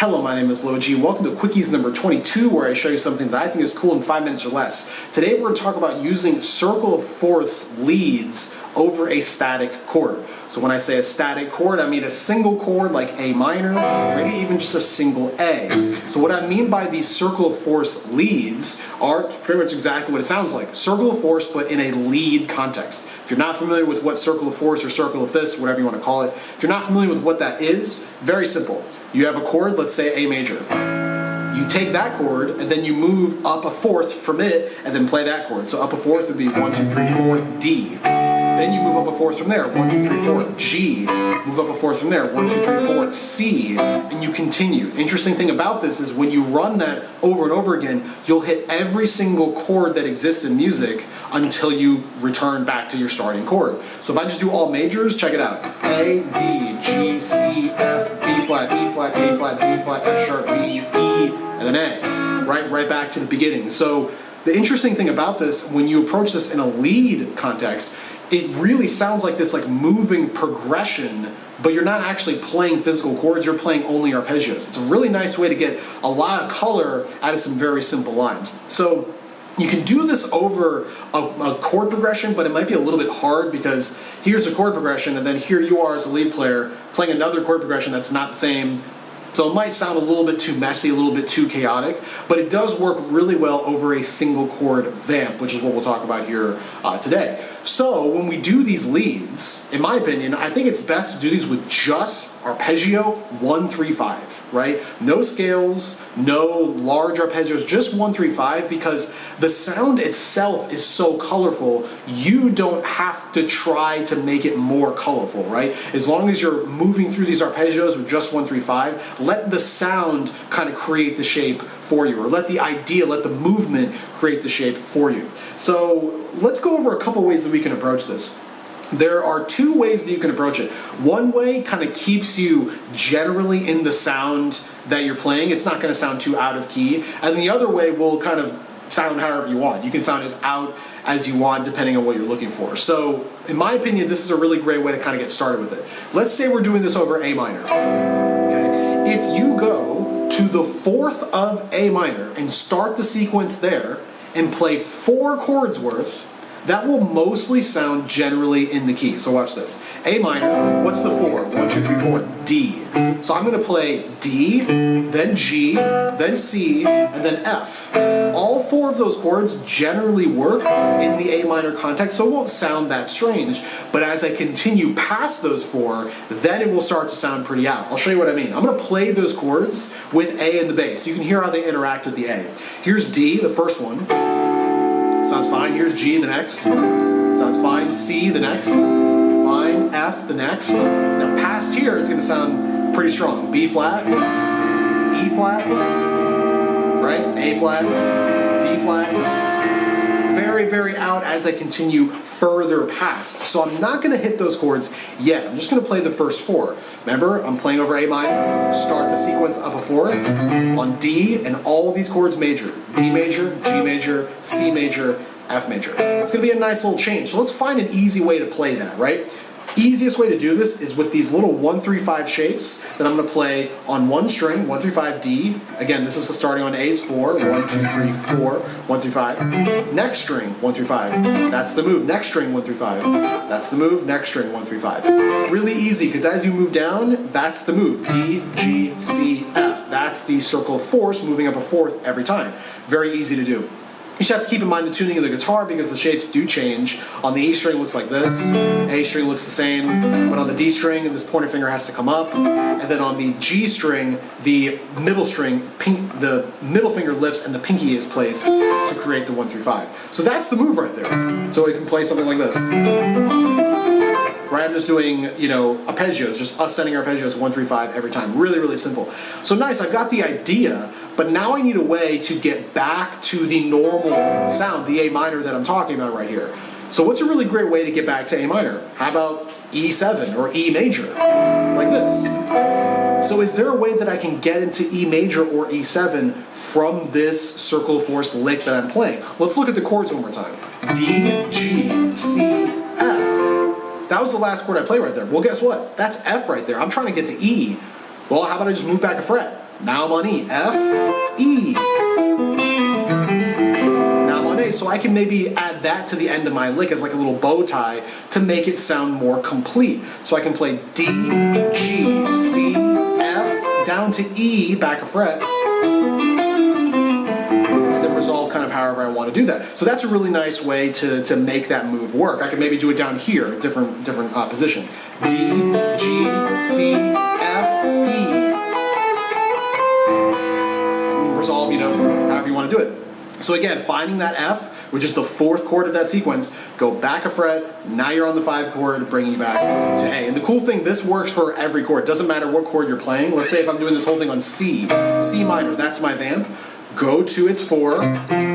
Hello, my name is LoG. Welcome to Quickies number 22, where I show you something that I think is cool in 5 minutes or less. Today we're going to talk about using circle of fourths leads over a static chord. So when I say a static chord, I mean a single chord like A minor, maybe even just a single A. So what I mean by these circle of fourths leads are pretty much exactly what it sounds like. Circle of fourths, but in a lead context. If you're not familiar with what circle of fourths or circle of fifths, whatever you want to call it, if you're not familiar with what that is, very simple. You have a chord, let's say A major. You take that chord and then you move up a fourth from it and then play that chord. So up a fourth would be 1, 2, 3, 4, D. Then you move up a fourth from there, 1, 2, 3, 4, G. Move up a fourth from there, 1, 2, 3, 4, C. And you continue. Interesting thing about this is when you run that over and over again, you'll hit every single chord that exists in music until you return back to your starting chord. So if I just do all majors, check it out. A, D, G, C, F, B flat, E flat, A flat, D flat, F sharp, B, E, and then A. Right back to the beginning. So the interesting thing about this, when you approach this in a lead context, it really sounds like this moving progression, but you're not actually playing physical chords, you're playing only arpeggios. It's a really nice way to get a lot of color out of some very simple lines. So you can do this over a chord progression, but it might be a little bit hard because here's a chord progression and then here you are as a lead player playing another chord progression that's not the same. So it might sound a little bit too messy, a little bit too chaotic, but it does work really well over a single chord vamp, which is what we'll talk about here today. So when we do these leads, in my opinion, I think it's best to do these with just arpeggio 1, 3, 5, right? No scales, no large arpeggios, just 1, 3, 5, because the sound itself is so colorful, you don't have to try to make it more colorful, right? As long as you're moving through these arpeggios with just 1, 3, 5, let the sound kind of create the shape for you, or let the idea, let the movement create the shape for you. So let's go over a couple ways that we can approach this. There are 2 ways that you can approach it. One way kind of keeps you generally in the sound that you're playing. It's not going to sound too out of key. And the other way will kind of sound however you want. You can sound as out as you want depending on what you're looking for. So in my opinion, this is a really great way to kind of get started with it. Let's say we're doing this over A minor. Okay? If you go to the 4th of A minor and start the sequence there and play 4 chords worth, that will mostly sound generally in the key. So watch this. A minor, what's the 4? 1, 2, 3, 4, D. So I'm going to play D, then G, then C, and then F. All 4 of those chords generally work in the A minor context, so it won't sound that strange. But as I continue past those 4, then it will start to sound pretty out. I'll show you what I mean. I'm going to play those chords with A in the bass. You can hear how they interact with the A. Here's D, the first one. Sounds fine. Here's G, the next. Sounds fine. C, the next. Fine. F, the next. Now past here, it's going to sound pretty strong. B flat, E flat, right? A flat, D flat. Very, very out as I continue further past. So I'm not going to hit those chords yet. I'm just going to play the first 4. Remember, I'm playing over A minor, start the sequence up a 4th, on D, and all these chords major. D major, G major, C major, F major. It's going to be a nice little change. So let's find an easy way to play that, right? Easiest way to do this is with these little 1, 3, 5 shapes that I'm going to play on one string, 1, 3, 5, D. Again, this is starting on A's 4, 1, 2, 3, 4, 1, 3, 5. Next string, 1 through 5. That's the move. Next string, 1 through 5. That's the move. Next string, 1 through 5. Really easy, because as you move down, that's the move. D, G, C, F. That's the circle of fourths, moving up a 4th every time. Very easy to do. You just have to keep in mind the tuning of the guitar because the shapes do change. On the E string looks like this, A string looks the same, but on the D string, this pointer finger has to come up, and then on the G string, the middle string, the middle finger lifts and the pinky is placed to create the 1 through 5. So that's the move right there. So we can play something like this. Right, I'm just doing, arpeggios, just us sending arpeggios 1, 3, 5 every time. Really, really simple. So nice, I've got the idea, but now I need a way to get back to the normal sound, the A minor that I'm talking about right here. So what's a really great way to get back to A minor? How about E7 or E major, like this? So is there a way that I can get into E major or E7 from this circle of fourths lick that I'm playing? Let's look at the chords one more time. D, G, C, F. That was the last chord I played right there. Well, guess what? That's F right there. I'm trying to get to E. Well, how about I just move back a fret? Now I'm on E. F, E. Now I'm on A, so I can maybe add that to the end of my lick as like a little bow tie to make it sound more complete. So I can play D, G, C, F, down to E, back a fret, and then resolve kind of however I want to do that. So that's a really nice way to make that move work. I can maybe do it down here, different position. D, G, C, F, E. Resolve, however you want to do it. So again, finding that F, which is the fourth chord of that sequence, go back a fret, now you're on the 5 chord, bringing you back to A. And the cool thing, this works for every chord. It doesn't matter what chord you're playing. Let's say if I'm doing this whole thing on C minor, that's my vamp. Go to its 4,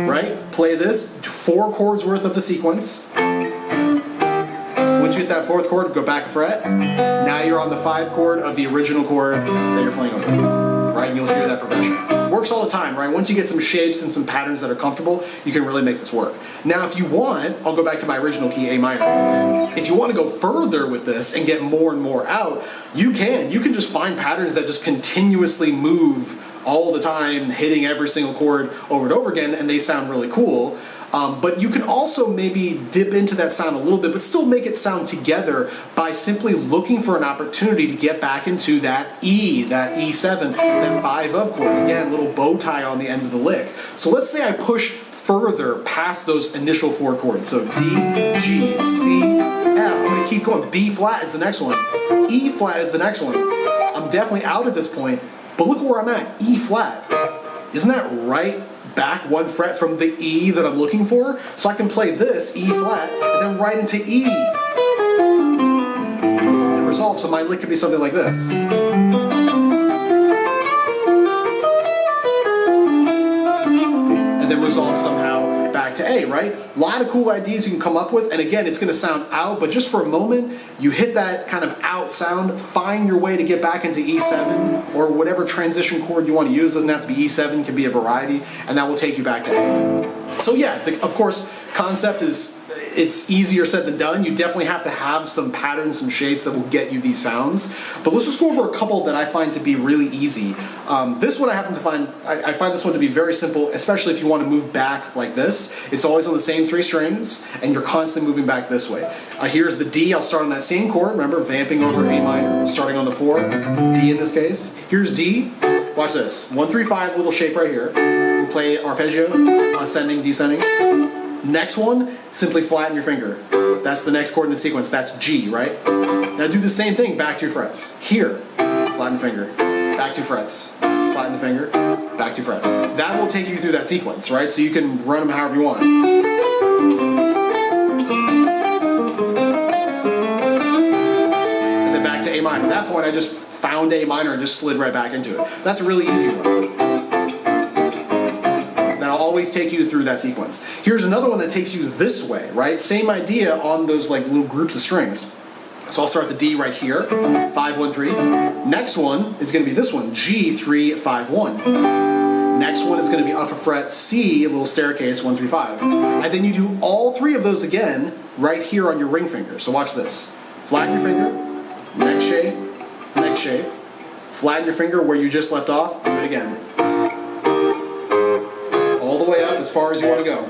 right? Play this, 4 chords worth of the sequence. Once you hit that 4th chord, go back a fret. Now you're on the 5 chord of the original chord that you're playing over, right? And you'll hear that progression. Works all the time, right? Once you get some shapes and some patterns that are comfortable, you can really make this work. Now, if you want, I'll go back to my original key, A minor. If you want to go further with this and get more and more out, you can. You can just find patterns that just continuously move all the time, hitting every single chord over and over again, and they sound really cool. But you can also maybe dip into that sound a little bit, but still make it sound together by simply looking for an opportunity to get back into that E, that E7, that 5 of chord. Again, little bow tie on the end of the lick. So let's say I push further past those initial 4 chords. So D, G, C, F. I'm gonna keep going. B flat is the next one. E flat is the next one. I'm definitely out at this point, but look where I'm at, E flat. Isn't that right back 1 fret from the E that I'm looking for? So I can play this, E flat, and then right into E. And resolve, so my lick could be something like this. And then resolve somehow back to A, right? A lot of cool ideas you can come up with, and again, it's gonna sound out, but just for a moment, you hit that kind of out sound, find your way to get back into E7, or whatever transition chord you want to use. Doesn't have to be E7, can be a variety, and that will take you back to A. So yeah, of course, concept is, it's easier said than done. You definitely have to have some patterns, some shapes that will get you these sounds. But let's just go over a couple that I find to be really easy. This one I happen to find, I find this one to be very simple, especially if you want to move back like this. It's always on the same 3 strings, and you're constantly moving back this way. Here's the D, I'll start on that same chord, remember, vamping over A minor, starting on the 4, D in this case. Here's D, watch this, 1, 3, 5, little shape right here. You play arpeggio, ascending, descending. Next one, simply flatten your finger. That's the next chord in the sequence. That's G, right? Now do the same thing, back 2 frets. Here, flatten the finger. Back 2 frets. Flatten the finger. Back 2 frets. That will take you through that sequence, right? So you can run them however you want. And then back to A minor. At that point, I just found A minor and just slid right back into it. That's a really easy one. Always take you through that sequence. Here's another one that takes you this way, right? Same idea on those like little groups of strings. So I'll start the D right here, 5, 1, 3. Next one is going to be this one, G, 3, 5, 1. Next one is going to be upper fret C, a little staircase, 1, 3, 5. And then you do all 3 of those again right here on your ring finger. So watch this. Flatten your finger, next shape, flatten your finger where you just left off, do it again. All the way up as far as you want to go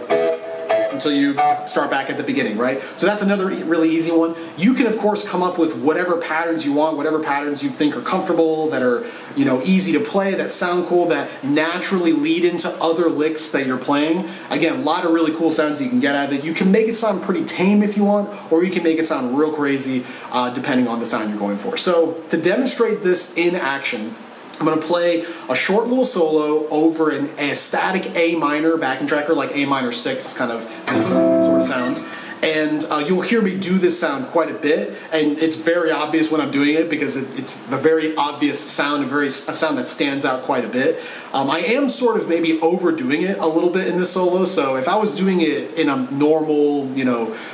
until you start back at the beginning, right? So that's another really easy one. You can, of course, come up with whatever patterns you want, whatever patterns you think are comfortable, that are, easy to play, that sound cool, that naturally lead into other licks that you're playing. Again, a lot of really cool sounds you can get out of it. You can make it sound pretty tame if you want, or you can make it sound real crazy depending on the sound you're going for. So to demonstrate this in action, I'm going to play a short little solo over a static A minor backing tracker, like A minor 6, kind of this sort of sound. And you'll hear me do this sound quite a bit, and it's very obvious when I'm doing it because it's a very obvious sound, a sound that stands out quite a bit. I am sort of maybe overdoing it a little bit in this solo, so if I was doing it in a normal,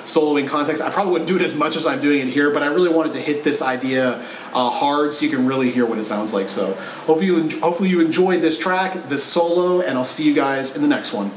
soloing context, I probably wouldn't do it as much as I'm doing it here, but I really wanted to hit this idea hard so you can really hear what it sounds like. So hopefully you enjoyed this track, this solo, and I'll see you guys in the next one.